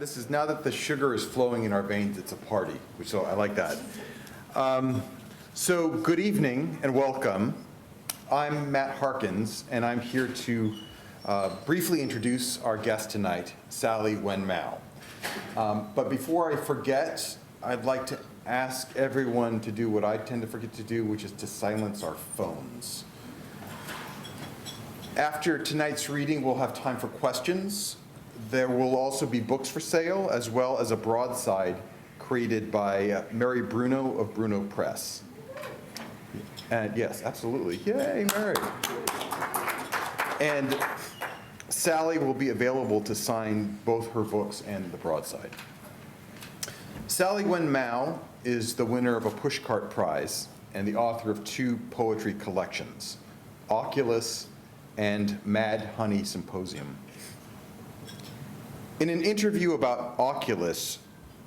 This is now that the sugar is flowing in our veins, it's a party, so I like that. So good evening and welcome. I'm Matt Harkins, and I'm here to briefly introduce our guest tonight, Sally Wen Mao. But before I forget, I'd like to ask everyone to do what I tend to forget to do, which is to silence our phones. After tonight's reading, we'll have time for questions. There will also be books for sale, as well as a broadside created by Mary Bruno of Bruno Press. And yes, absolutely. Yay, Mary. And Sally will be available to sign both her books and the broadside. Sally Wen Mao is the winner of a Pushcart Prize and the author of 2 poetry collections, Oculus and Mad Honey Symposium. In an interview about Oculus,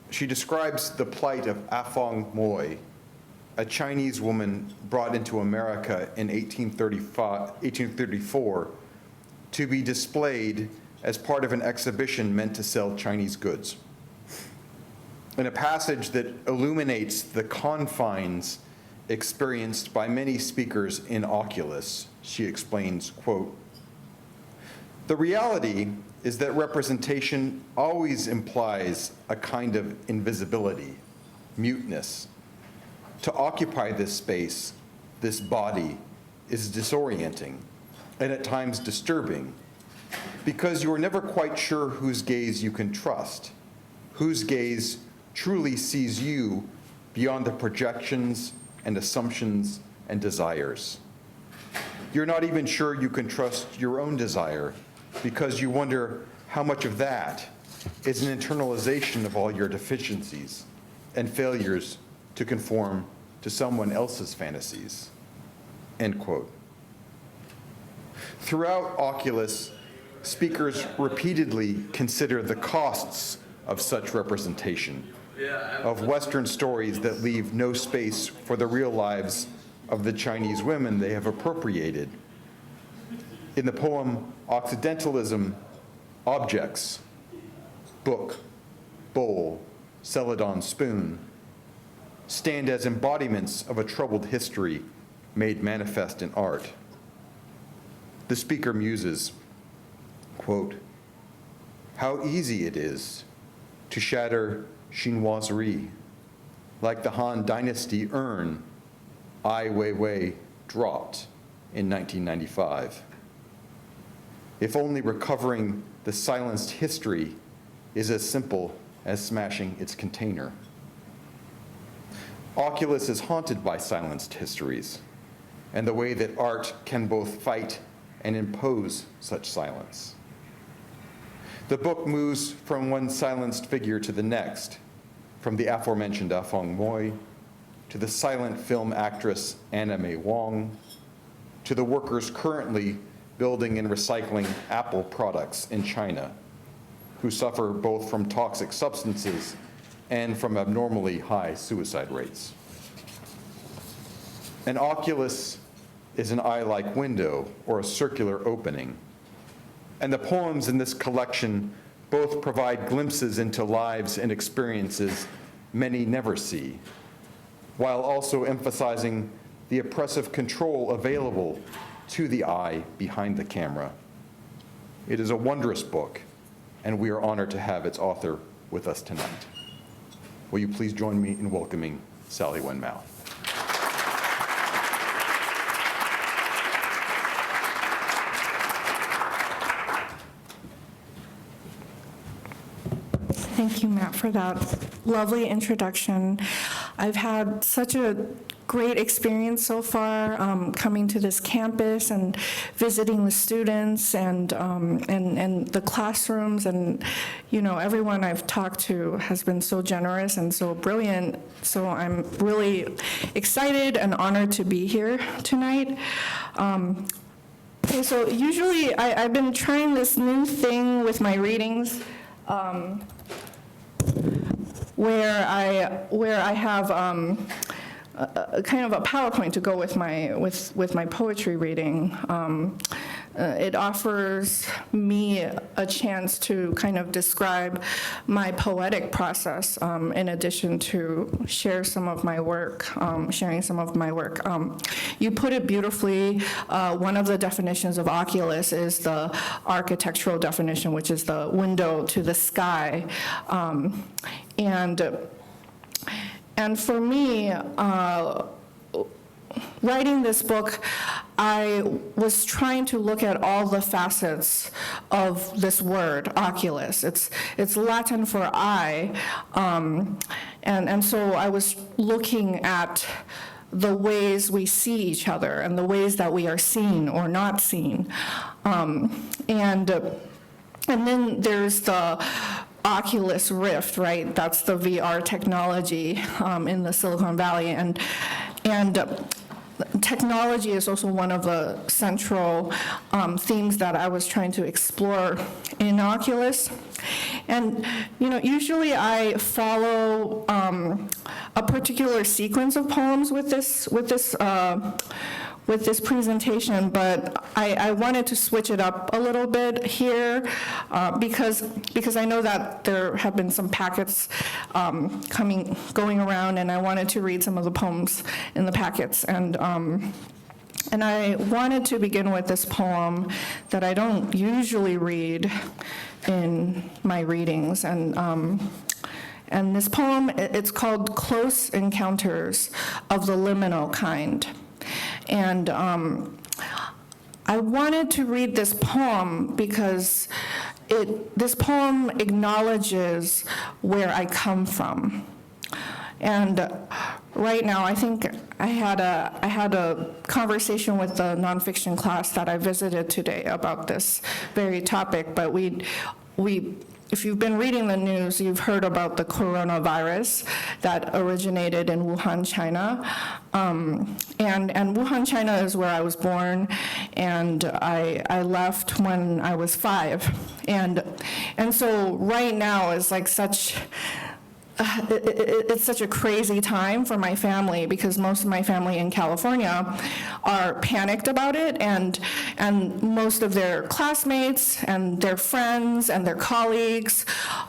she describes the plight of Afong Moy, a Chinese woman brought into America in 1834 to be displayed as part of an exhibition meant to sell Chinese goods. In a passage that illuminates the confines experienced by many speakers in Oculus, she explains, quote, "The reality is that representation always implies a kind of invisibility, muteness. To occupy this space, this body, is disorienting and at times disturbing because you are never quite sure whose gaze you can trust, whose gaze truly sees you beyond the projections and assumptions and desires. You're not even sure you can trust your own desire because you wonder how much of that is an internalization of all your deficiencies and failures to conform to someone else's fantasies." End quote. Throughout Oculus, speakers repeatedly consider the costs of such representation, of Western stories that leave no space for the real lives of the Chinese women they have appropriated. In the poem Occidentalism, objects, book, bowl, celadon spoon, stand as embodiments of a troubled history made manifest in art. The speaker muses, quote, "How easy it is to shatter chinoiserie, like the Han Dynasty urn Ai Weiwei dropped in 1995. If only recovering the silenced history is as simple as smashing its container." Oculus is haunted by silenced histories and the way that art can both fight and impose such silence. The book moves from one silenced figure to the next, from the aforementioned Afong Moy, to the silent film actress Anna May Wong, to the workers currently building and recycling Apple products in China, who suffer both from toxic substances and from abnormally high suicide rates. An oculus is an eye-like window or a circular opening, and the poems in this collection both provide glimpses into lives and experiences many never see, while also emphasizing the oppressive control available to the eye behind the camera. It is a wondrous book, and we are honored to have its author with us tonight. Will you please join me in welcoming Sally Wen Mao? Thank you, Matt, for that lovely introduction. I've had such a great experience so far coming to this campus and visiting the students and the classrooms, and everyone I've talked to has been so generous and so brilliant. So I'm really excited and honored to be here tonight. Okay, so usually I've been trying this new thing with my readings. Where I have a kind of a PowerPoint to go with my poetry reading. It offers me a chance to kind of describe my poetic process, in addition to sharing some of my work. You put it beautifully. One of the definitions of oculus is the architectural definition, which is the window to the sky. And for me, writing this book, I was trying to look at all the facets of this word, oculus. It's Latin for eye, and so I was looking at the ways we see each other and the ways that we are seen or not seen. And then there's the Oculus Rift, right? That's the VR technology in the Silicon Valley, and technology is also one of the central themes that I was trying to explore in Oculus. And usually I follow a particular sequence of poems with this presentation, but I wanted to switch it up a little bit here because I know that there have been some packets going around, and I wanted to read some of the poems in the packets. And I wanted to begin with this poem that I don't usually read in my readings. And this poem, it's called Close Encounters of the Liminal Kind. And I wanted to read this poem because this poem acknowledges where I come from. And right now, I think I had a conversation with the nonfiction class that I visited today about this very topic, but if you've been reading the news, you've heard about the coronavirus that originated in Wuhan, China. And Wuhan, China is where I was born, and I left when I was 5. And so right now is like it's such a crazy time for my family, because most of my family in California are panicked about it, and most of their classmates and their friends and their colleagues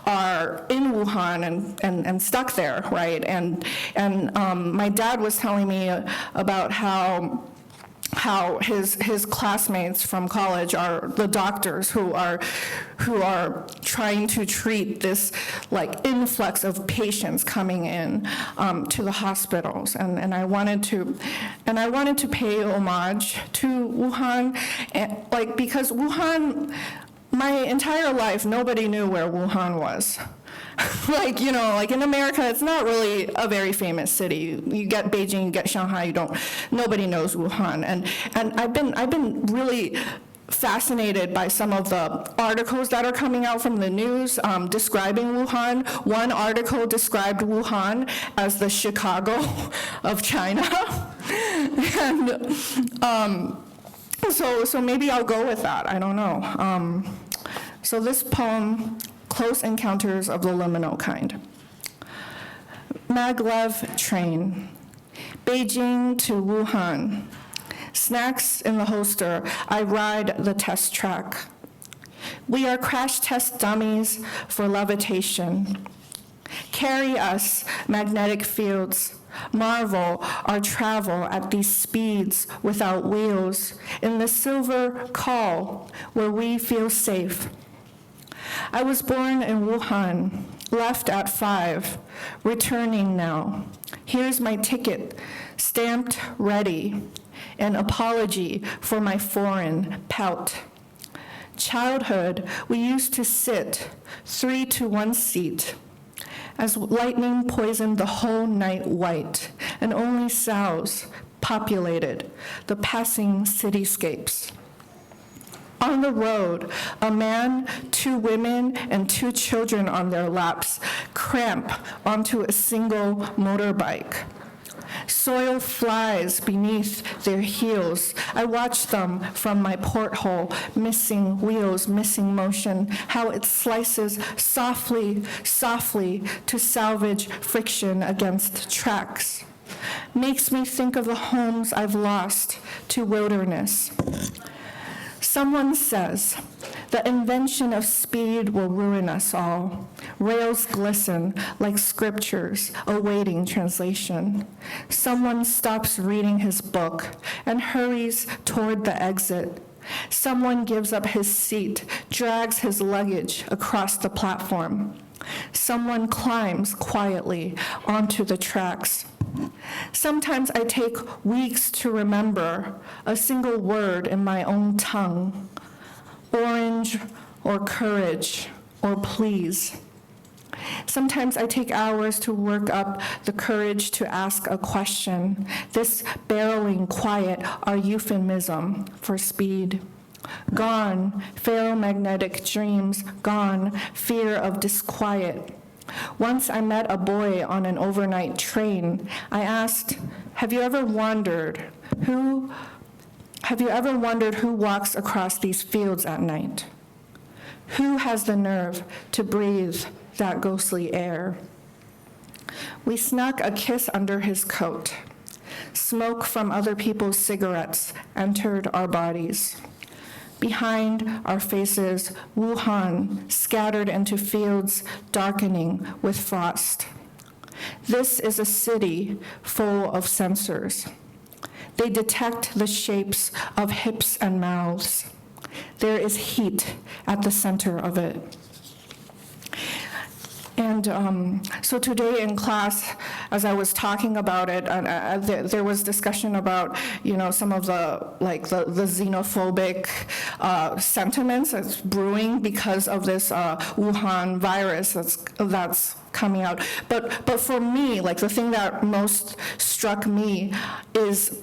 are in Wuhan and stuck there, right? And my dad was telling me about how his classmates from college are the doctors who are trying to treat this like influx of patients coming in to the hospitals, and I wanted to pay homage to Wuhan, because Wuhan, my entire life nobody knew where Wuhan was. Like in America, it's not really a very famous city. You get Beijing, you get Shanghai, nobody knows Wuhan. And I've been really fascinated by some of the articles that are coming out from the news describing Wuhan. One article described Wuhan as the Chicago of China. And so maybe I'll go with that, I don't know. So this poem, Close Encounters of the Liminal Kind. Maglev train, Beijing to Wuhan. Snacks in the holster, I ride the test track. We are crash test dummies for levitation. Carry us, magnetic fields. Marvel our travel at these speeds without wheels in the silver call where we feel safe. I was born in Wuhan, left at 5, returning now. Here's my ticket, stamped ready, an apology for my foreign pout. Childhood, we used to sit 3 to 1 seat, as lightning poisoned the whole night white, and only sows populated the passing cityscapes. On the road, a man, 2 women, and 2 children on their laps cramp onto a single motorbike. Soil flies beneath their heels. I watch them from my porthole, missing wheels, missing motion, how it slices softly, softly to salvage friction against tracks. Makes me think of the homes I've lost to wilderness. Someone says, the invention of speed will ruin us all. Rails glisten like scriptures awaiting translation. Someone stops reading his book and hurries toward the exit. Someone gives up his seat, drags his luggage across the platform. Someone climbs quietly onto the tracks. Sometimes I take weeks to remember a single word in my own tongue. Orange, or courage, or please. Sometimes I take hours to work up the courage to ask a question. This barreling quiet are euphemism for speed. Gone, ferromagnetic dreams, gone, fear of disquiet. Once I met a boy on an overnight train. I asked, have you ever wondered who walks across these fields at night? Who has the nerve to breathe that ghostly air? We snuck a kiss under his coat. Smoke from other people's cigarettes entered our bodies. Behind our faces, Wuhan scattered into fields darkening with frost. This is a city full of sensors. They detect the shapes of hips and mouths. There is heat at the center of it. And so today in class, as I was talking about it, there was discussion about, some of the xenophobic sentiments that's brewing because of this Wuhan virus that's coming out. But for me, the thing that most struck me is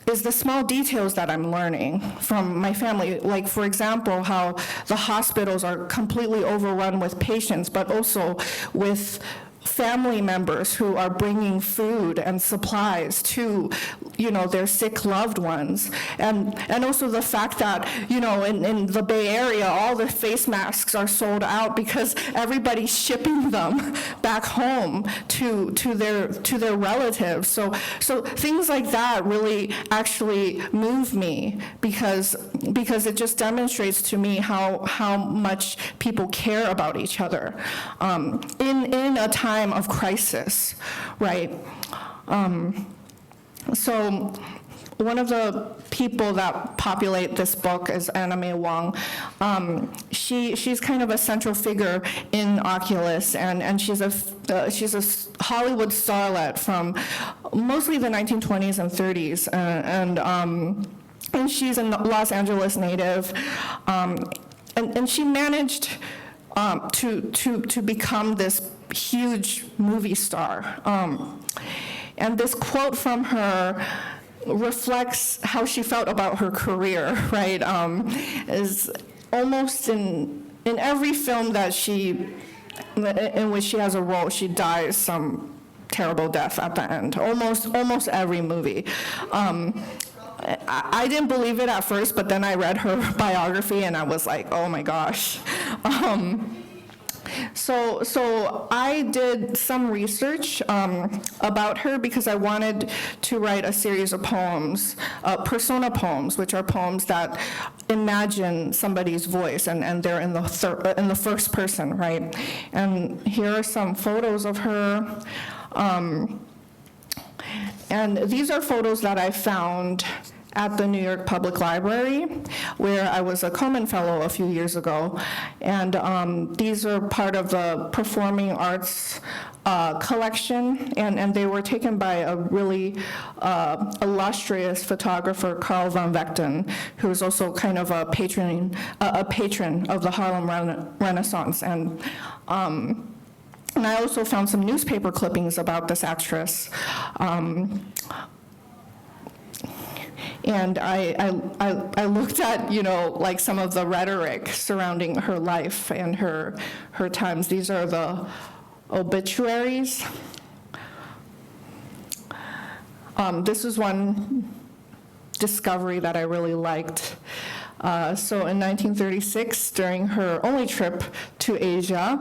the small details that I'm learning from my family. Like, for example, how the hospitals are completely overrun with patients, but also with family members who are bringing food and supplies to, their sick loved ones. And also the fact that, in the Bay Area, all the face masks are sold out because everybody's shipping them back home to their relatives. So things like that really actually move me because it just demonstrates to me how much people care about each other in a time of crisis, right? So one of the people that populate this book is Anna May Wong. She's kind of a central figure in Oculus, and she's a Hollywood starlet from mostly the 1920s and 30s, and she's a Los Angeles native, and she managed to become this huge movie star. And this quote from her reflects how she felt about her career, right? Is almost in every film in which she has a role, she dies some terrible death at the end. Almost every movie. I didn't believe it at first, but then I read her biography and I was like, oh my gosh. So I did some research about her because I wanted to write a series of poems, persona poems, which are poems that imagine somebody's voice, and they're in the first person, right? And here are some photos of her. And these are photos that I found at the New York Public Library, where I was a Coleman Fellow a few years ago. And these are part of the performing arts collection, and they were taken by a really illustrious photographer, Carl van Vechten, who is also kind of a patron of the Harlem Renaissance. And I also found some newspaper clippings about this actress. And I looked at, some of the rhetoric surrounding her life and her times. These are the obituaries. This is one discovery that I really liked. So in 1936, during her only trip to Asia,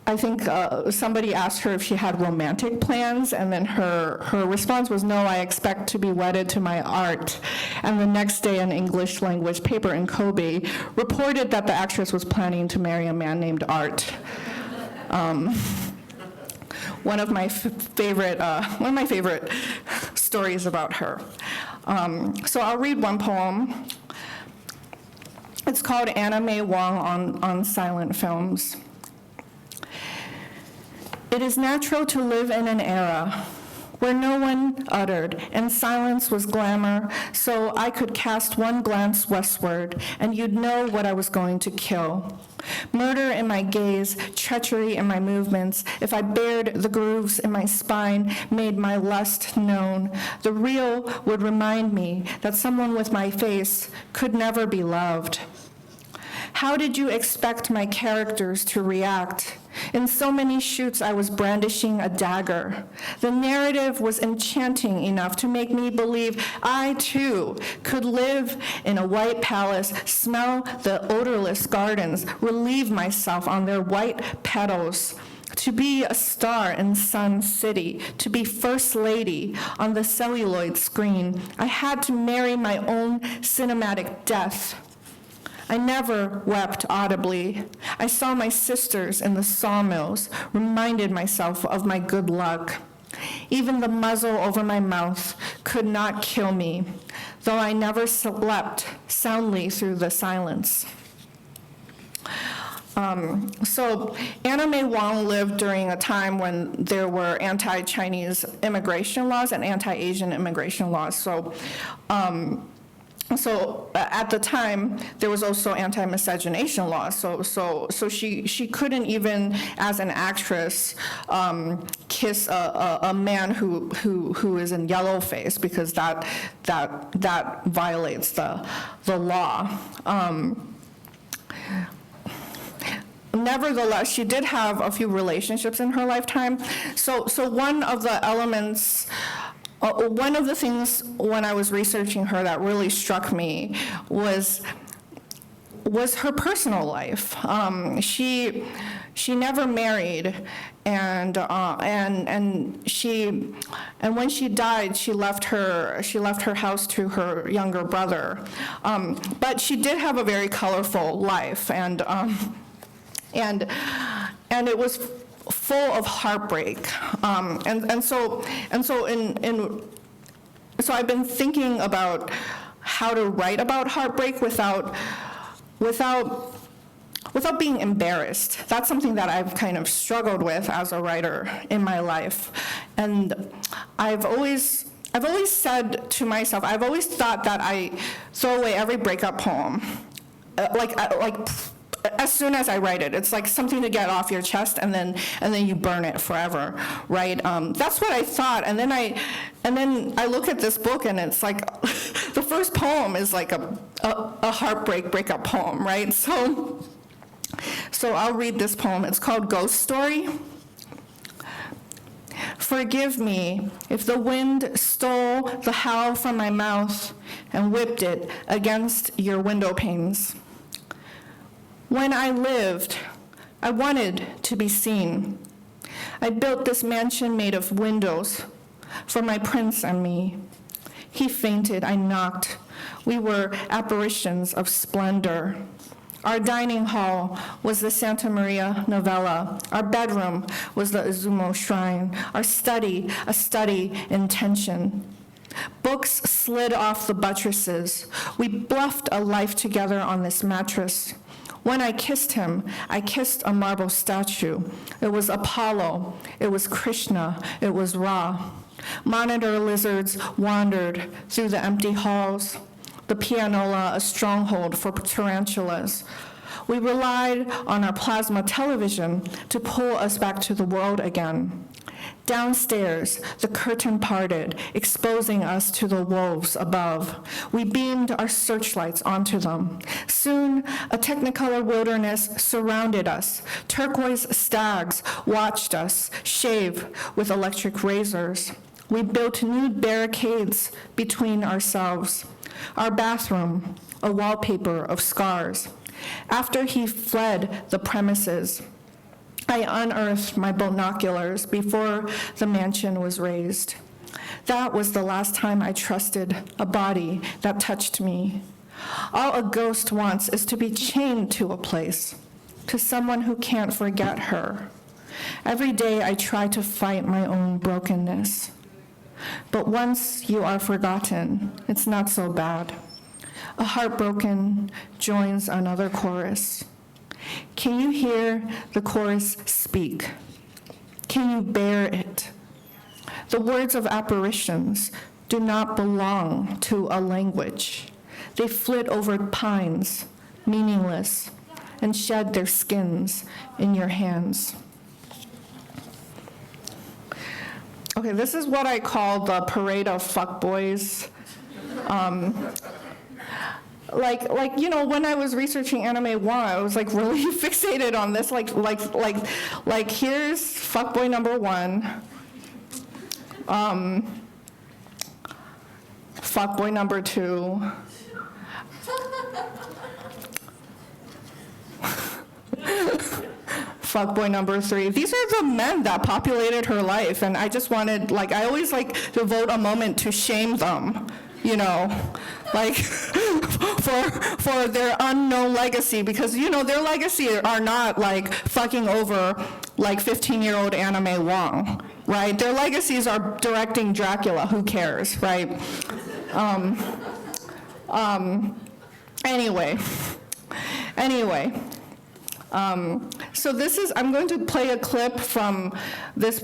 I think somebody asked her if she had romantic plans, and then her response was, "No, I expect to be wedded to my art." And the next day, an English language paper in Kobe reported that the actress was planning to marry a man named Art. One of my favorite stories about her. So I'll read one poem. It's called Anna May Wong on silent films. It is natural to live in an era where no one uttered, and silence was glamour, so I could cast one glance westward, and you'd know what I was going to kill. Murder in my gaze, treachery in my movements, if I bared the grooves in my spine, made my lust known, the real would remind me that someone with my face could never be loved. How did you expect my characters to react? In so many shoots, I was brandishing a dagger. The narrative was enchanting enough to make me believe I, too, could live in a white palace, smell the odorless gardens, relieve myself on their white petals, to be a star in Sun City, to be First Lady on the celluloid screen. I had to marry my own cinematic death. I never wept audibly. I saw my sisters in the sawmills, reminded myself of my good luck. Even the muzzle over my mouth could not kill me, though I never slept soundly through the silence. So Anna May Wong lived during a time when there were anti-Chinese immigration laws and anti-Asian immigration laws. So at the time, there was also anti-miscegenation laws. So she couldn't even, as an actress, kiss a man who is in yellowface, because that violates the law. Nevertheless, she did have a few relationships in her lifetime. So one of the elements. One of the things when I was researching her that really struck me was her personal life. She never married, and when she died, she left her house to her younger brother. But she did have a very colorful life, and it was full of heartbreak, so I've been thinking about how to write about heartbreak without being embarrassed. That's something that I've kind of struggled with as a writer in my life, and I've always said to myself, I've always thought that I throw away every breakup poem, like as soon as I write it. It's like something to get off your chest, and then you burn it forever, right? That's what I thought, and then I look at this book, and it's like the first poem is like a heartbreak breakup poem, right? So I'll read this poem. It's called Ghost Story. Forgive me if the wind stole the howl from my mouth and whipped it against your window panes. When I lived, I wanted to be seen. I built this mansion made of windows for my prince and me. He fainted, I knocked. We were apparitions of splendor. Our dining hall was the Santa Maria Novella. Our bedroom was the Izumo Shrine. Our study, a study in tension. Books slid off the buttresses. We bluffed a life together on this mattress. When I kissed him, I kissed a marble statue. It was Apollo, it was Krishna, it was Ra. Monitor lizards wandered through the empty halls. The pianola, a stronghold for tarantulas. We relied on our plasma television to pull us back to the world again. Downstairs, the curtain parted, exposing us to the wolves above. We beamed our searchlights onto them. Soon, a technicolor wilderness surrounded us. Turquoise stags watched us shave with electric razors. We built new barricades between ourselves. Our bathroom, a wallpaper of scars. After he fled the premises, I unearthed my binoculars before the mansion was raised. That was the last time I trusted a body that touched me. All a ghost wants is to be chained to a place, to someone who can't forget her. Every day I try to fight my own brokenness. But once you are forgotten, it's not so bad. A heartbroken joins another chorus. Can you hear the chorus speak? Can you bear it? The words of apparitions do not belong to a language. They flit over pines, meaningless, and shed their skins in your hands. Okay, this is what I call the parade of fuckboys. Like you know, when I was researching Anime Wang, I was like really fixated on this. Like here's fuckboy number one, fuckboy number two, fuckboy number three. These are the men that populated her life, and I just wanted, like, I always like to devote a moment to shame them, you know, like for their unknown legacy, because you know their legacy are not like fucking over like 15-year-old Anime Wang, right? Their legacies are directing Dracula. Who cares, right? Anyway. So this is, I'm going to play a clip from this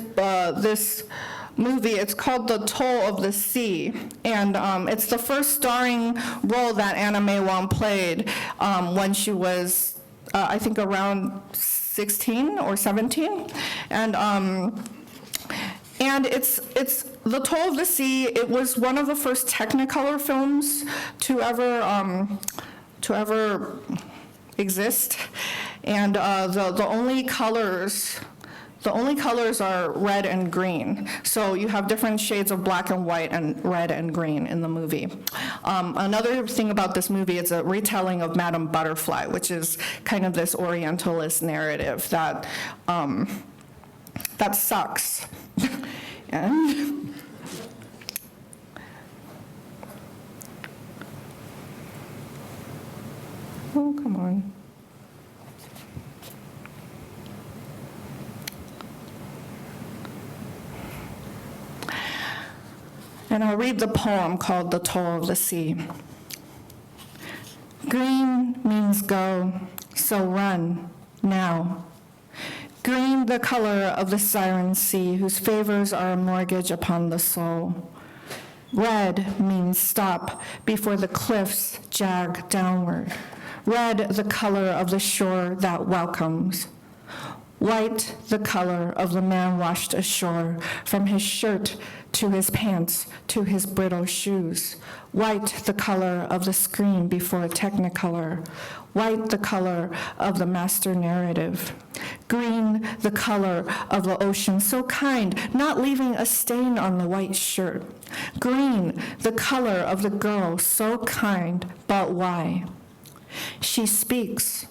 movie. It's called The Toll of the Sea, and it's the first starring role that Anime Wang played when she was, I think, around 16 or 17, and it's The Toll of the Sea. It was one of the first Technicolor films to ever exist, and the only colors are red and green. So you have different shades of black and white and red and green in the movie. Another thing about this movie, it's a retelling of Madame Butterfly, which is kind of this Orientalist narrative that sucks. And oh, come on. And I'll read the poem called The Toll of the Sea. Green means go, so run, now. Green, the color of the siren sea, whose favors are a mortgage upon the soul. Red means stop before the cliffs jag downward. Red, the color of the shore that welcomes. White, the color of the man washed ashore, from his shirt to his pants to his brittle shoes. White, the color of the screen before Technicolor. White, the color of the master narrative. Green, the color of the ocean, so kind, not leaving a stain on the white shirt. Green, the color of the girl, so kind, but why? She speaks.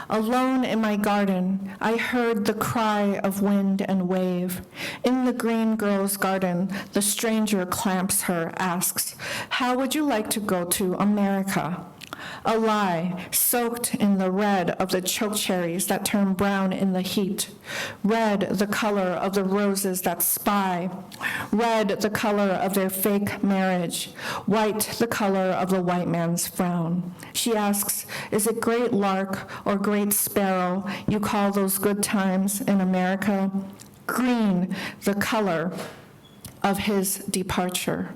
Alone in my garden, I heard the cry of wind and wave. In the green girl's garden, the stranger clamps her, asks, "How would you like to go to America?" A lie, soaked in the red of the chokecherries that turn brown in the heat. Red, the color of the roses that spy. Red, the color of their fake marriage. White, the color of the white man's frown. She asks, is it great lark or great sparrow you call those good times in America? Green, the color of his departure.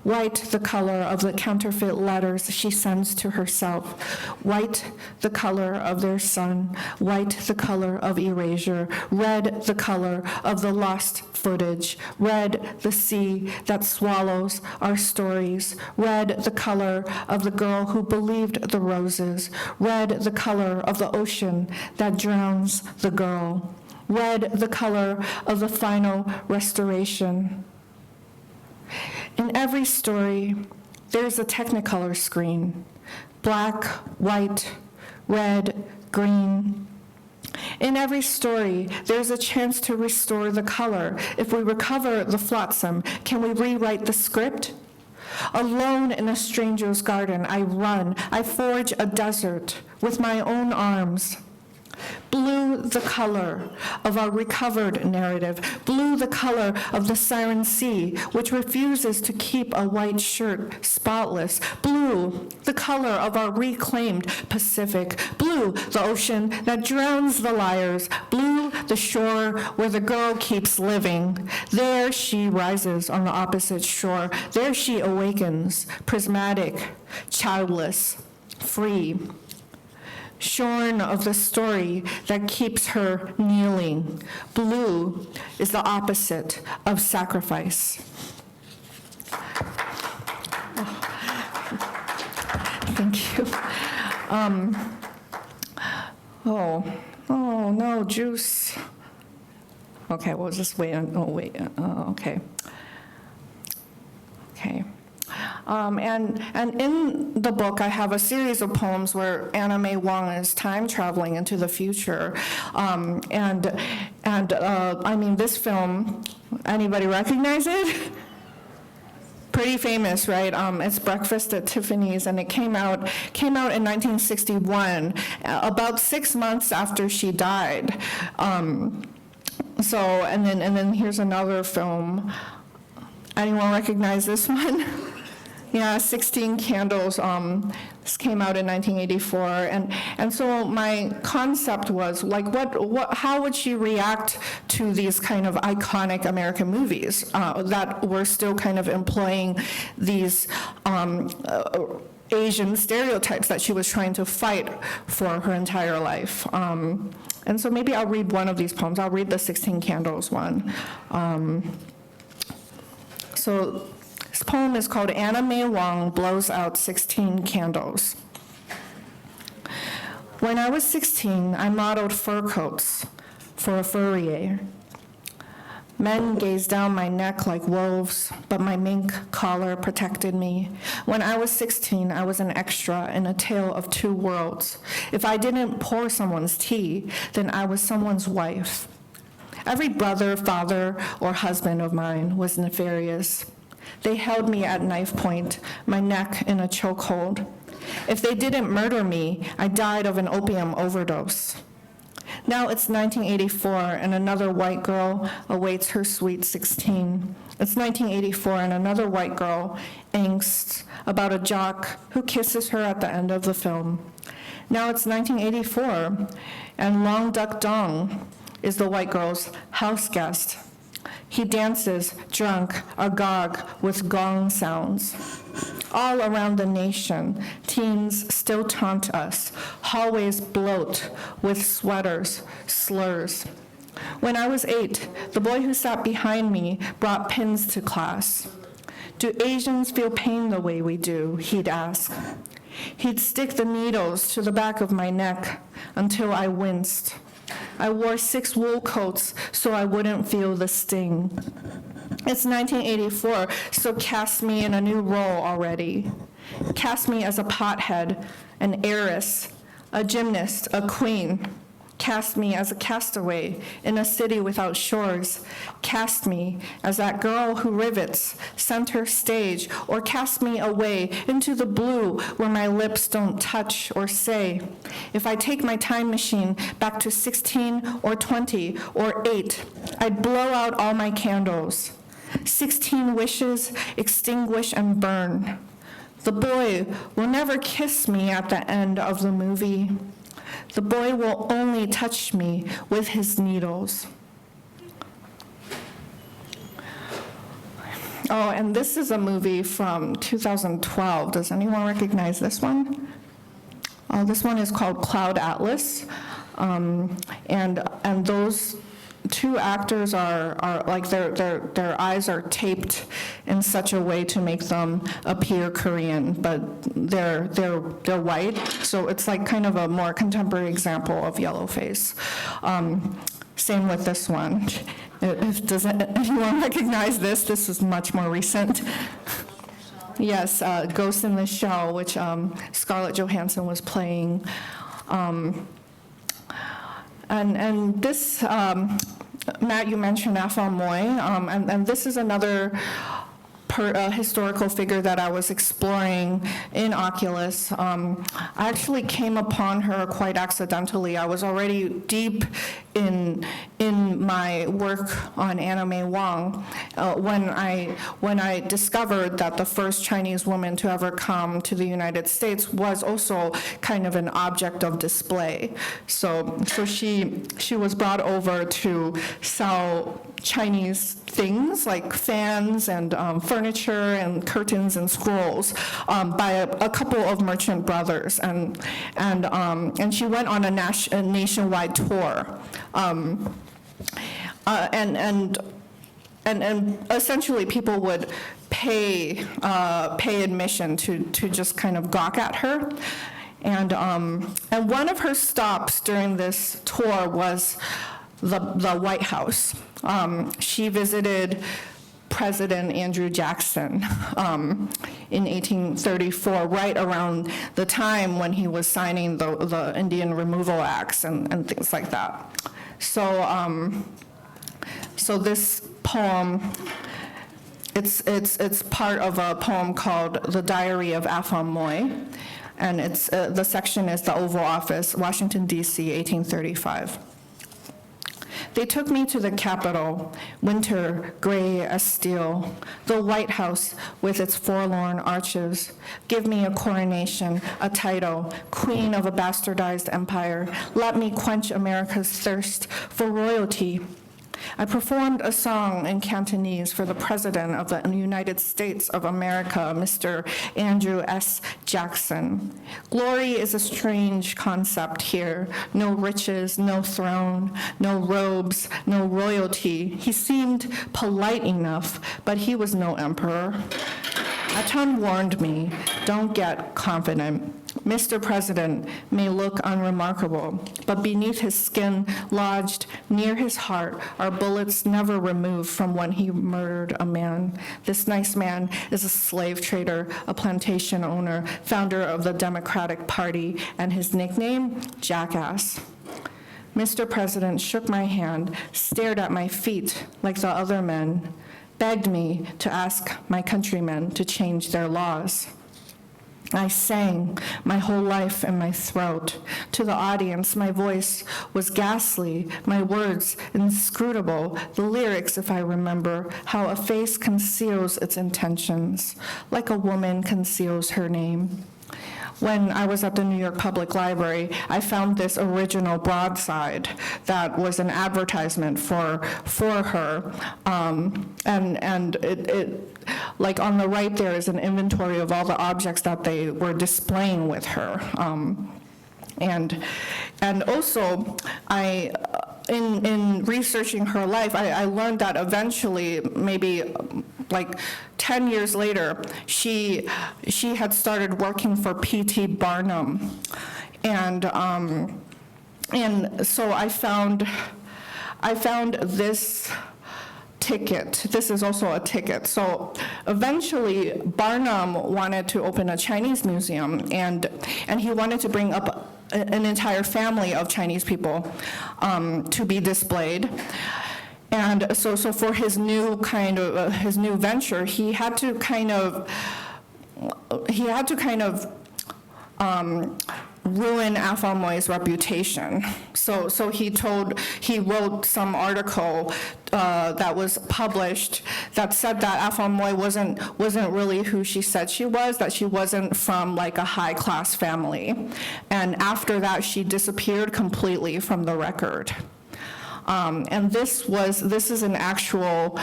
White, the color of the counterfeit letters she sends to herself. White, the color of their sun. White, the color of erasure. Red, the color of the lost footage. Red, the sea that swallows our stories. Red, the color of the girl who believed the roses. Red, the color of the ocean that drowns the girl. Red, the color of the final restoration. In every story, there's a Technicolor screen, black, white, red, green. In every story, there's a chance to restore the color. If we recover the flotsam, can we rewrite the script? Alone in a stranger's garden, I run, I forge a desert with my own arms. Blue, the color of our recovered narrative. Blue, the color of the Siren Sea, which refuses to keep a white shirt spotless. Blue, the color of our reclaimed Pacific. Blue, the ocean that drowns the liars. Blue, the shore where the girl keeps living. There she rises on the opposite shore. There she awakens, prismatic, childless, free. Shorn of the story that keeps her kneeling. Blue is the opposite of sacrifice. Oh. Thank you. Oh no, juice. Okay, we'll just wait. Okay. Okay. And in the book, I have a series of poems where Anna May Wong is time traveling into the future. I mean, this film, anybody recognize it? Pretty famous, right? It's Breakfast at Tiffany's, and it came out in 1961, about 6 months after she died. And then here's another film. Anyone recognize this one? Yeah, 16 Candles. This came out in 1984, and so my concept was like, how would she react to these kind of iconic American movies that were still kind of employing these Asian stereotypes that she was trying to fight for her entire life. And so maybe I'll read one of these poems. I'll read the 16 Candles one. So this poem is called Anna May Wong Blows Out 16 Candles. When I was 16, I modeled fur coats for a furrier. Men gazed down my neck like wolves, but my mink collar protected me. When I was 16, I was an extra in a tale of two worlds. If I didn't pour someone's tea, then I was someone's wife. Every brother, father, or husband of mine was nefarious. They held me at knife point, my neck in a chokehold. If they didn't murder me, I died of an opium overdose. Now it's 1984, and another white girl awaits her sweet 16. It's 1984, and another white girl, angst about a jock who kisses her at the end of the film. Now it's 1984, and Long Duck Dong is the white girl's house guest. He dances, drunk, agog, with gong sounds. All around the nation, teens still taunt us. Hallways bloat with sweaters, slurs. When I was 8, the boy who sat behind me brought pins to class. Do Asians feel pain the way we do? He'd ask. He'd stick the needles to the back of my neck until I winced. I wore 6 wool coats so I wouldn't feel the sting. It's 1984, so cast me in a new role already. Cast me as a pothead, an heiress, a gymnast, a queen. Cast me as a castaway in a city without shores. Cast me as that girl who rivets center stage, or cast me away into the blue where my lips don't touch or say. If I take my time machine back to 16 or 20 or 8, I'd blow out all my candles. 16 wishes extinguish and burn. The boy will never kiss me at the end of the movie. The boy will only touch me with his needles. Oh, and this is a movie from 2012. Does anyone recognize this one? This one is called Cloud Atlas. And those two actors are like their eyes are taped in such a way to make them appear Korean, but they're white, so it's like kind of a more contemporary example of yellowface. Same with this one. Does anyone recognize this? This is much more recent. Yes, Ghost in the Shell, which Scarlett Johansson was playing. And this, Matt, you mentioned Afam Moy, and this is another historical figure that I was exploring in Oculus. I actually came upon her quite accidentally. I was already deep in my work on Anna May Wong when I discovered that the first Chinese woman to ever come to the United States was also kind of an object of display. So she was brought over to sell Chinese things like fans and furniture and curtains and scrolls by a couple of merchant brothers, and she went on a nationwide tour, and essentially people would pay admission to just kind of gawk at her. And one of her stops during this tour was the White House. She visited President Andrew Jackson in 1834, right around the time when he was signing the Indian Removal Acts and things like that. So this poem, it's part of a poem called The Diary of Afam Moy, and it's the section is the Oval Office, Washington, D.C., 1835. They took me to the Capitol, winter gray as steel, the White House with its forlorn arches. Give me a coronation, a title, queen of a bastardized empire. Let me quench America's thirst for royalty. I performed a song in Cantonese for the President of the United States of America, Mr. Andrew S. Jackson. Glory is a strange concept here. No riches, no throne, no robes, no royalty. He seemed polite enough, but he was no emperor. Aton warned me, don't get confident. Mr. President may look unremarkable, but beneath his skin, lodged near his heart, are bullets never removed from when he murdered a man. This nice man is a slave trader, a plantation owner, founder of the Democratic Party, and his nickname, Jackass. Mr. President shook my hand, stared at my feet like the other men, begged me to ask my countrymen to change their laws. I sang my whole life in my throat. To the audience, my voice was ghastly, my words inscrutable, the lyrics, if I remember, how a face conceals its intentions, like a woman conceals her name. When I was at the New York Public Library, I found this original broadside that was an advertisement for her, and it like on the right there is an inventory of all the objects that they were displaying with her, and also in researching her life, I learned that eventually, maybe like 10 years later, she had started working for P.T. Barnum, and so I found this ticket. This is also a ticket. So eventually, Barnum wanted to open a Chinese museum, and he wanted to bring up an entire family of Chinese people to be displayed. And so for his new his new venture, he had to kind of ruin Afam Moy's reputation. So he wrote some article that was published that said that Afam Moy wasn't really who she said she was, that she wasn't from like a high class family. And after that, she disappeared completely from the record. And this is an actual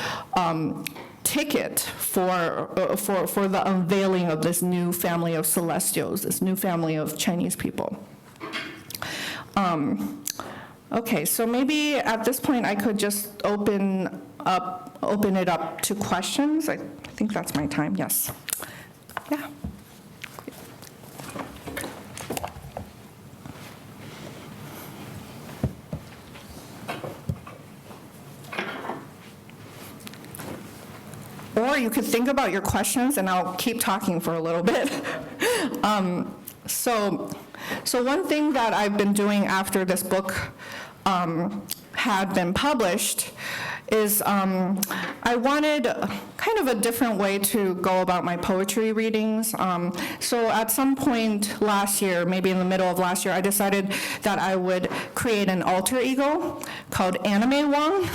ticket for the unveiling of this new family of Celestials, this new family of Chinese people. Okay, so maybe at this point I could just open it up to questions. I think that's my time. Yes. Yeah. Or you could think about your questions, and I'll keep talking for a little bit. So one thing that I've been doing after this book had been published is I wanted kind of a different way to go about my poetry readings. So at some point last year, maybe in the middle of last year, I decided that I would create an alter ego called Anime Wong.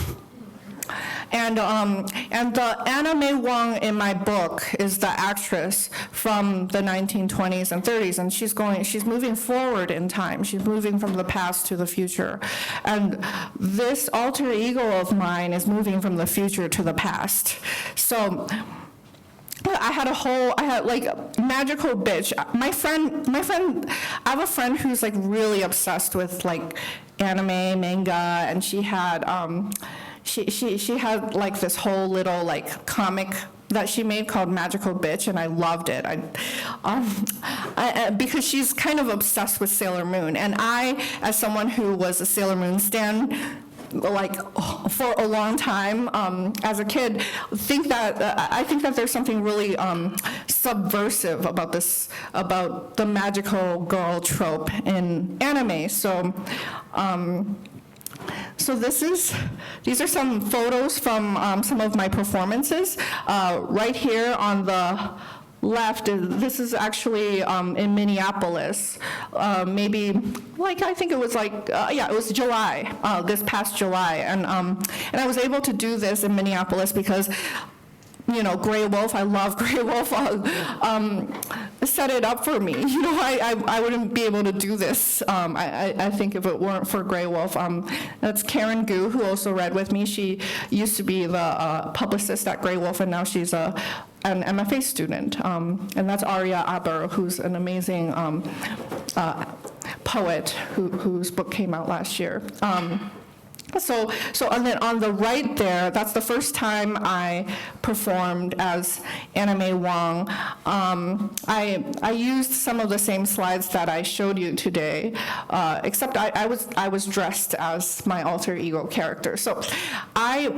And the Anime Wong in my book is the actress from the 1920s and 30s, and she's moving forward in time. She's moving from the past to the future. And this alter ego of mine is moving from the future to the past. So I had like magical bitch. My friend, I have a friend who's like really obsessed with like anime, manga, and she had, she had like this whole little like comic that she made called Magical Bitch, and I loved it. Because she's kind of obsessed with Sailor Moon, and I, as someone who was a Sailor Moon stan, like for a long time as a kid, I think that there's something really subversive about the magical girl trope in anime. So these are some photos from some of my performances. Right here on the left, this is actually in Minneapolis, maybe, like, I think it was like, it was July, this past July. And I was able to do this in Minneapolis because, you know, Grey Wolf, I love Grey Wolf, set it up for me. You know, I wouldn't be able to do this, I think, if it weren't for Grey Wolf. That's Karen Gu, who also read with me. She used to be the publicist at Grey Wolf, and now she's an MFA student. And that's Arya Aber, who's an amazing poet whose book came out last year. So and then on the right there, that's the first time I performed as Anime Wong. I used some of the same slides that I showed you today, except I was dressed as my alter ego character. So I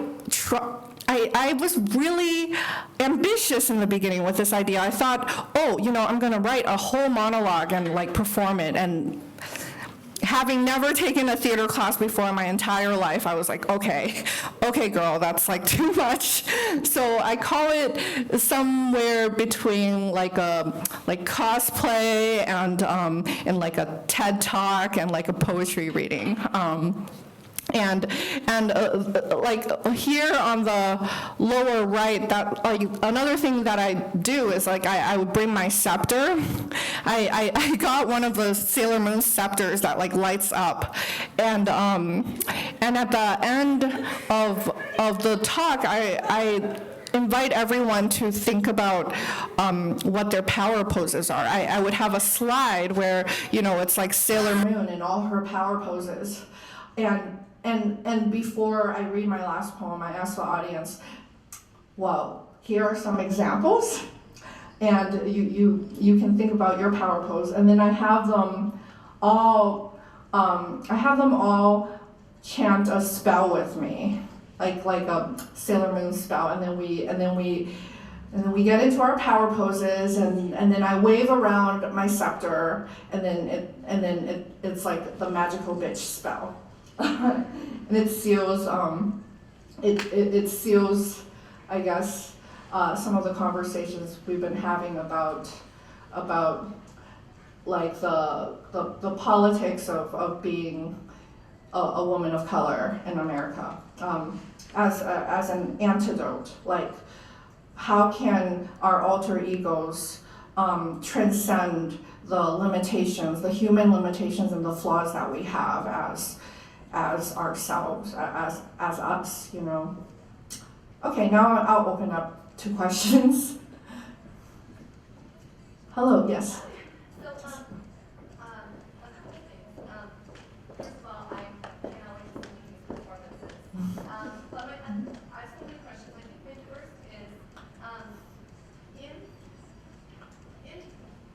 was really ambitious in the beginning with this idea. I thought, I'm going to write a whole monologue and like perform it. And having never taken a theater class before in my entire life, I was like, okay, girl, that's like too much. So I call it somewhere between like cosplay and like a TED Talk and like a poetry reading. And like here on the lower right, that like another thing that I do is like I would bring my scepter. I got one of the Sailor Moon scepters that like lights up, and at the end of the talk, I invite everyone to think about what their power poses are. I would have a slide where, it's like Sailor Moon and all her power poses, and before I read my last poem, I ask the audience, well, here are some examples, and you can think about your power pose, and then I have them all chant a spell with me, like a Sailor Moon spell, and then we get into our power poses, and then I wave around my scepter, and then it's like the magical bitch spell. And it seals, it seals, I guess, some of the conversations we've been having about like the politics of being a woman of color in America, as an antidote. Like, how can our alter egos transcend the limitations, the human limitations and the flaws that we have as ourselves, as us, Okay, now I'll open up to questions. Hello, yes. So, a couple of things. First of all, I cannot wait to see these performances. But I have so many questions. I think my first is, in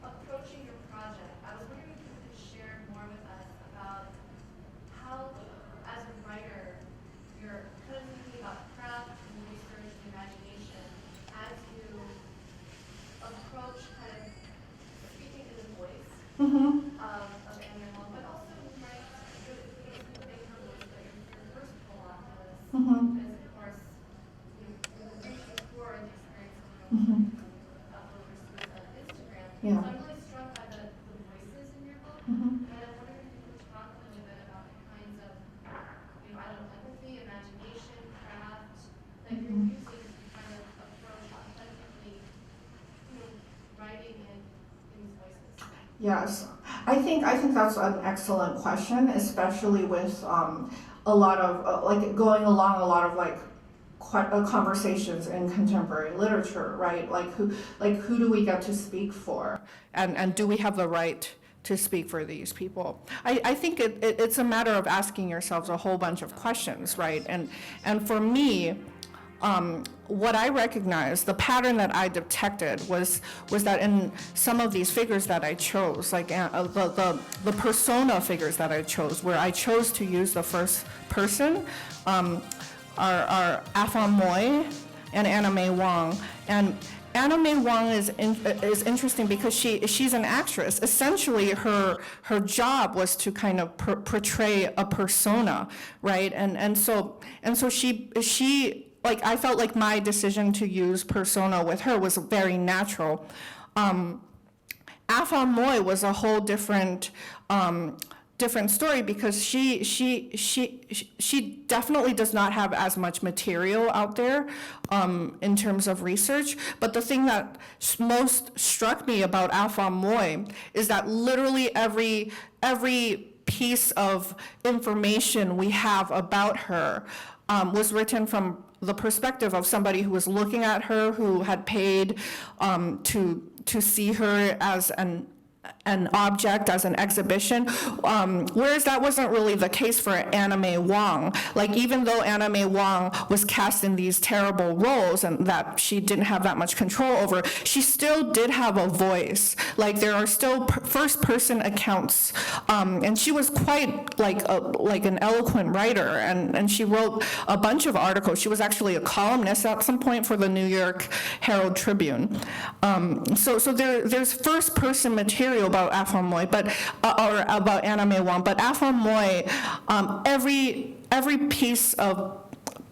approaching your project, I was wondering if you could share more with us about how, as a writer, you're kind of thinking about craft and research and imagination as you approach kind of speaking in the voice of animal, but also right, the voice Instagram. Yeah. So I'm really struck by the voices in your book. Mhm. And I wonder if you could talk a little bit about the kinds of, I don't know, empathy, imagination, craft that you're using to kind of approach authentically, writing in these voices. Yes, I think that's an excellent question, especially with a lot of like going along a lot of like conversations in contemporary literature, right? Like who do we get to speak for, and do we have the right to speak for these people? I think it's a matter of asking yourselves a whole bunch of questions, right? And for me, what I recognized, the pattern that I detected was that in some of these figures that I chose, like the persona figures that I chose, where I chose to use the first person, are Afon Moy and Anna May Wong. And Anna May Wong is interesting because she's an actress. Essentially, her job was to kind of portray a persona, right? And so she like, I felt like my decision to use persona with her was very natural. Afon Moy was a whole different story because she definitely does not have as much material out there in terms of research. But the thing that most struck me about Afon Moy is that literally every piece of information we have about her was written from the perspective of somebody who was looking at her, who had paid to see her as an object, as an exhibition, whereas that wasn't really the case for Anna May Wong. Like, even though Anna May Wong was cast in these terrible roles and that she didn't have that much control over, she still did have a voice. Like, there are still first-person accounts, and she was quite like an eloquent writer, and she wrote a bunch of articles. She was actually a columnist at some point for the New York Herald Tribune. So there's first-person material about Afon Moy, or about Anna May Wong, but Afon Moy, every piece of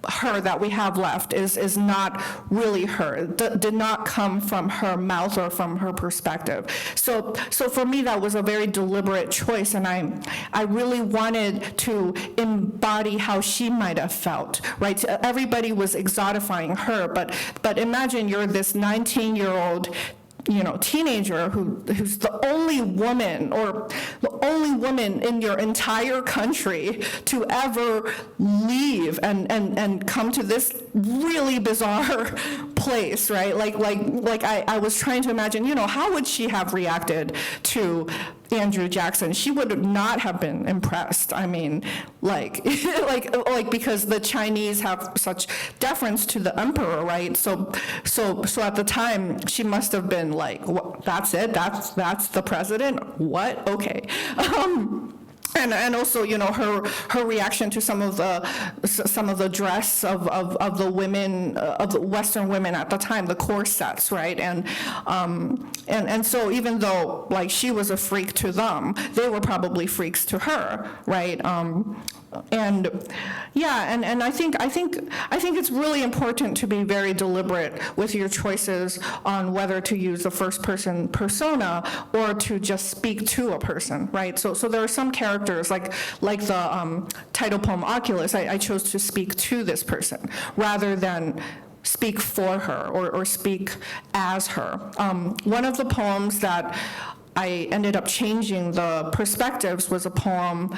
her that we have left is not really her, did not come from her mouth or from her perspective. So for me, that was a very deliberate choice, and I really wanted to embody how she might have felt, right? Everybody was exotifying her, but imagine you're this 19-year-old teenager who's the only woman, or the only woman in your entire country to ever leave and come to this really bizarre place, right? Like I was trying to imagine, how would she have reacted to Andrew Jackson? She would not have been impressed. I mean, like because the Chinese have such deference to the emperor, right? So at the time, she must have been like, what, that's it? That's the president? What? Okay. And also, her reaction to some of the dress of the women, of the Western women at the time, the corsets, right? And so even though like she was a freak to them, they were probably freaks to her, right? And I think it's really important to be very deliberate with your choices on whether to use the first person persona or to just speak to a person, right? So there are some characters like the title poem Oculus. I chose to speak to this person rather than speak for her or speak as her. One of the poems that I ended up changing the perspectives was a poem,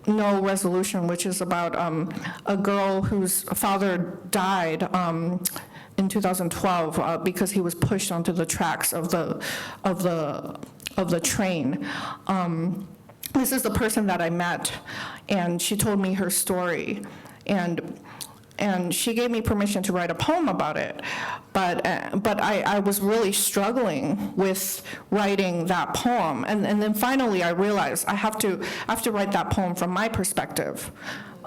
No Resolution, which is about a girl whose father died in 2012 because he was pushed onto the tracks of the train. This is the person that I met, and she told me her story, and she gave me permission to write a poem about it, but I was really struggling with writing that poem, and then finally I realized I have to write that poem from my perspective,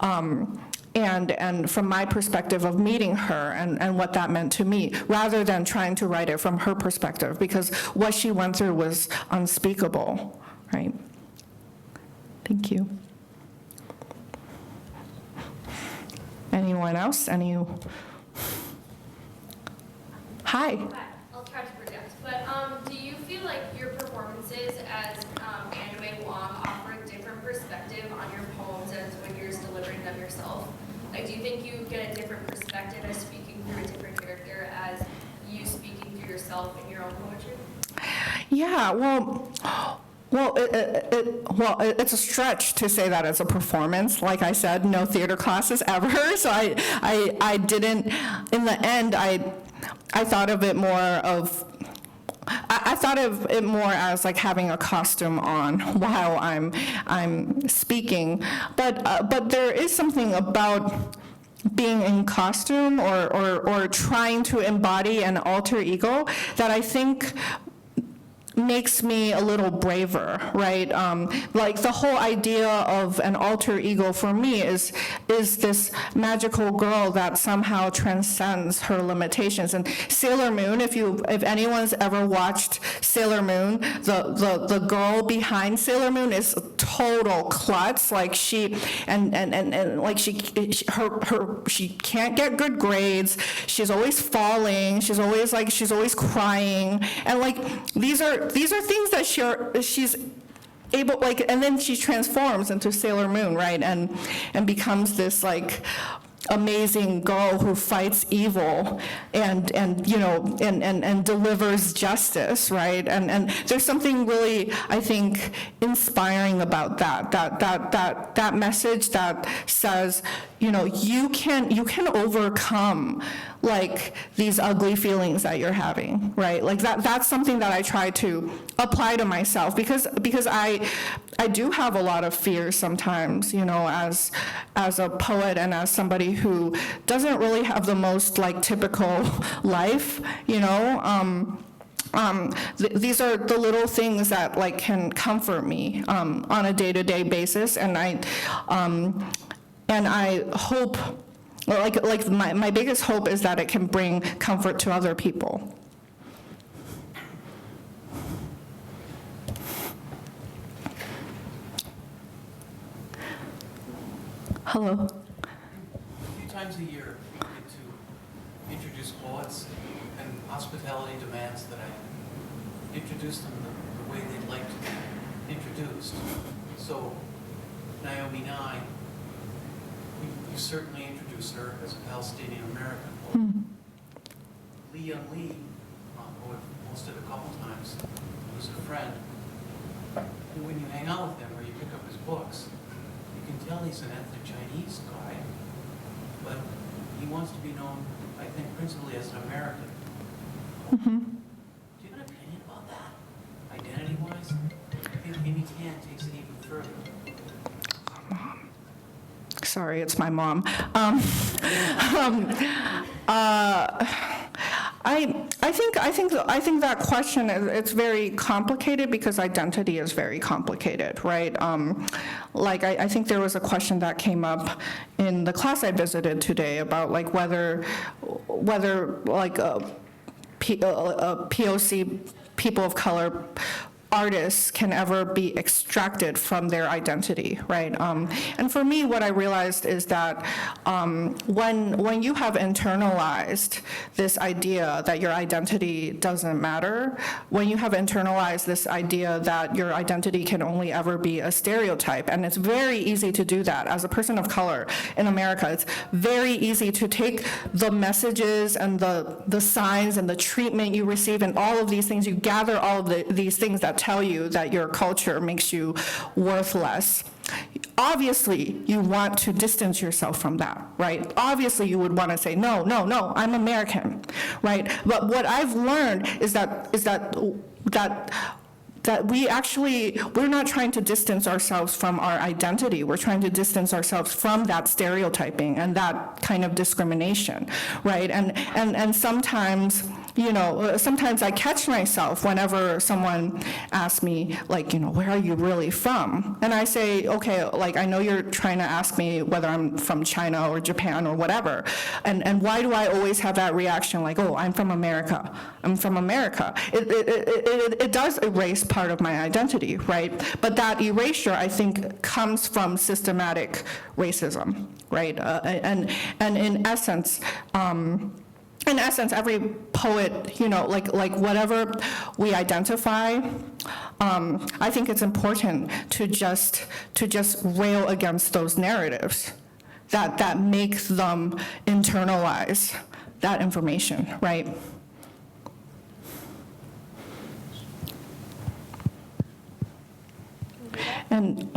and from my perspective of meeting her and what that meant to me, rather than trying to write it from her perspective, because what she went through was unspeakable, right? Thank you. Anyone else? Hi. Hi, I'll try to project. But do you feel like your performances as Anime Wong offer a different perspective on your poems as when you're just delivering them yourself? Like, do you think you get a different perspective as speaking through a different character as you speaking through yourself in your own poetry? Yeah, it's a stretch to say that as a performance. Like I said, no theater classes ever. So I didn't. In the end, I thought of it more of. I thought of it more as like having a costume on while I'm speaking, but there is something about being in costume or trying to embody an alter ego that I think makes me a little braver, right? Like the whole idea of an alter ego for me is this magical girl that somehow transcends her limitations. And Sailor Moon, if anyone's ever watched Sailor Moon, the girl behind Sailor Moon is a total klutz. Like she like she can't get good grades. She's always falling. She's always crying. And like these are things that she's able, like, and then she transforms into Sailor Moon, right, and becomes this like amazing girl who fights evil and delivers justice, right? And there's something really, I think, inspiring about that message that says, you can overcome like these ugly feelings that you're having, right? Like that's something that I try to apply to myself because I do have a lot of fears sometimes, as a poet and as somebody who doesn't really have the most like typical life, these are the little things that like can comfort me on a day-to-day basis, and I hope, like my biggest hope is that it can bring comfort to other people. Hello. A few times a year, I get to introduce poets, and hospitality demands that I introduce them the way they'd like to be introduced. So, Naomi Nye, you certainly introduce her as a Palestinian American poet. Lee Young Lee, who I've hosted a couple times, who's a friend, and when you hang out with him or you pick up his books, you can tell he's an ethnic Chinese guy, but he wants to be known, I think, principally as an American. Do you have an opinion about that, identity-wise? I think Amy Tan takes it even further. Sorry, it's my mom. I think that question it's very complicated because identity is very complicated, right? I think there was a question that came up in the class I visited today about like whether like POC, people of color artists can ever be extracted from their identity, right? And for me, what I realized is that when you have internalized this idea that your identity doesn't matter, when you have internalized this idea that your identity can only ever be a stereotype, and it's very easy to do that. As a person of color in America, it's very easy to take the messages and the signs and the treatment you receive and all of these things, you gather all of these things that tell you that your culture makes you worthless. Obviously, you want to distance yourself from that, right? Obviously, you would want to say, no, I'm American, right? But what I've learned is that we're not trying to distance ourselves from our identity. We're trying to distance ourselves from that stereotyping and that kind of discrimination, right? And sometimes, sometimes I catch myself whenever someone asks me, like, where are you really from? And I say, okay, like, I know you're trying to ask me whether I'm from China or Japan or whatever. And why do I always have that reaction, like, oh, I'm from America. I'm from America. It does erase part of my identity, right? But that erasure, I think, comes from systematic racism, right? And in essence, in essence, every poet, like whatever we identify, I think it's important to just rail against those narratives that make them internalize that information, right? And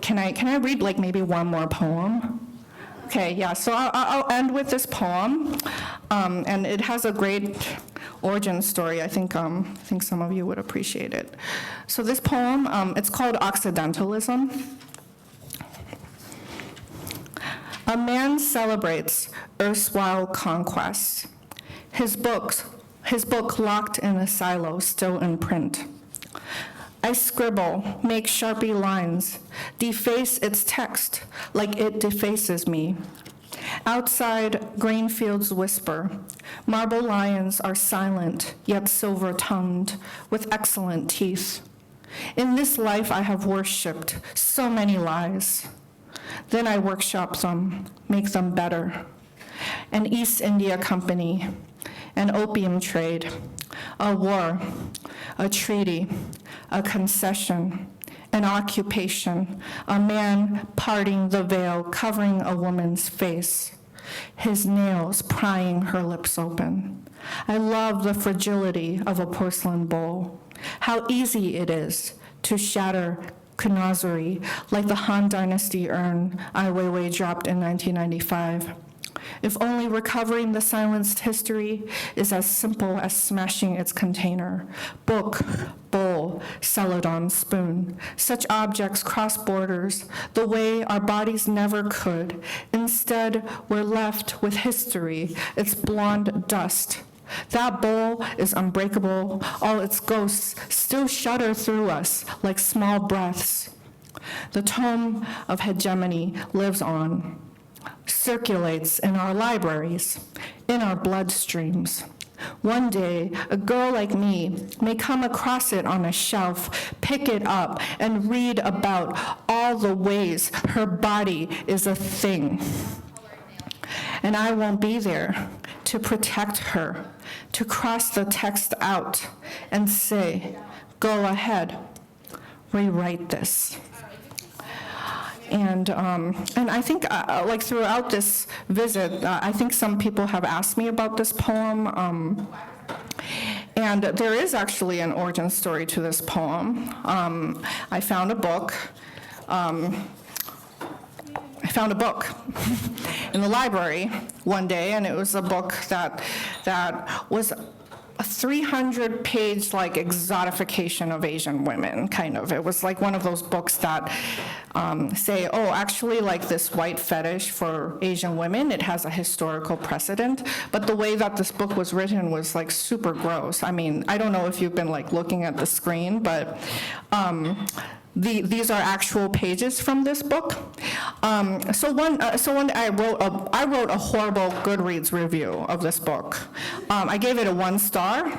can I read like maybe one more poem? Okay, yeah, so I'll end with this poem, and it has a great origin story. I think some of you would appreciate it. So this poem, it's called Occidentalism. A man celebrates erstwhile conquests. His book locked in a silo, still in print. I scribble, make Sharpie lines, deface its text like it defaces me. Outside, grain fields whisper. Marble lions are silent, yet silver-tongued, with excellent teeth. In this life I have worshipped so many lies. Then I workshop them, make them better. An East India Company, an opium trade, a war, a treaty, a concession, an occupation, a man parting the veil, covering a woman's face, his nails prying her lips open. I love the fragility of a porcelain bowl, how easy it is to shatter Kunazuri like the Han Dynasty urn Ai Weiwei dropped in 1995. If only recovering the silenced history is as simple as smashing its container. Book, bowl, celadon, spoon. Such objects cross borders the way our bodies never could. Instead, we're left with history, its blonde dust. That bowl is unbreakable. All its ghosts still shudder through us like small breaths. The tome of hegemony lives on, circulates in our libraries, in our bloodstreams. One day, a girl like me may come across it on a shelf, pick it up, and read about all the ways her body is a thing. And I won't be there to protect her, to cross the text out and say, go ahead, rewrite this. And I think, like throughout this visit, I think some people have asked me about this poem, and there is actually an origin story to this poem. I found a book in the library one day, and it was a book that was a 300-page like exotification of Asian women, kind of. It was like one of those books that say, oh, actually, like this white fetish for Asian women, it has a historical precedent. But the way that this book was written was like super gross. I mean, I don't know if you've been like looking at the screen, but these are actual pages from this book. So one day I wrote a horrible Goodreads review of this book. I gave it a 1 star.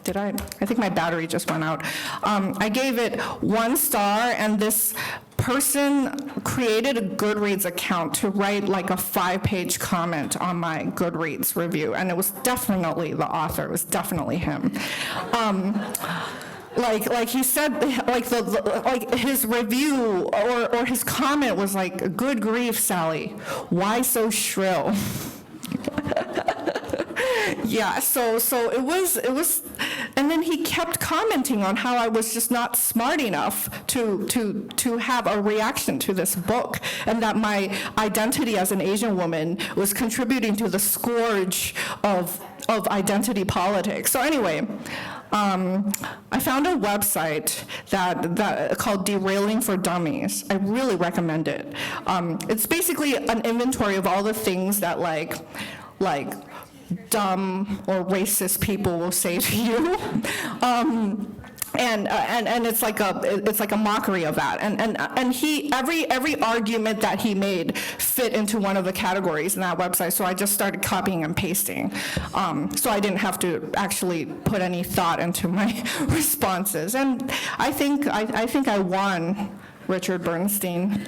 Did I? I think my battery just went out. I gave it 1 star, and this person created a Goodreads account to write like a 5-page comment on my Goodreads review, and it was definitely the author. It was definitely him. Like he said, like his review or his comment was like, "Good grief, Sally, why so shrill?" Yeah, so it was, and then he kept commenting on how I was just not smart enough to have a reaction to this book, and that my identity as an Asian woman was contributing to the scourge of identity politics. So anyway, I found a website that called Derailing for Dummies. I really recommend it. It's basically an inventory of all the things that like dumb or racist people will say to you. And it's like a mockery of that, and he every argument that he made fit into one of the categories in that website. So I just started copying and pasting, so I didn't have to actually put any thought into my responses. And I think I won, Richard Bernstein.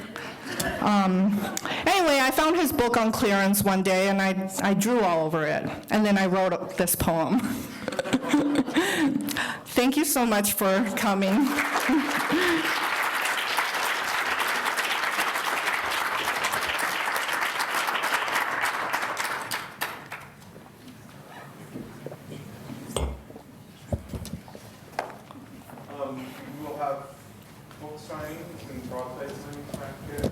Anyway, I found his book on clearance one day, and I drew all over it, and then I wrote this poem. Thank you so much for coming. We will have book signings and broad plate signings back here.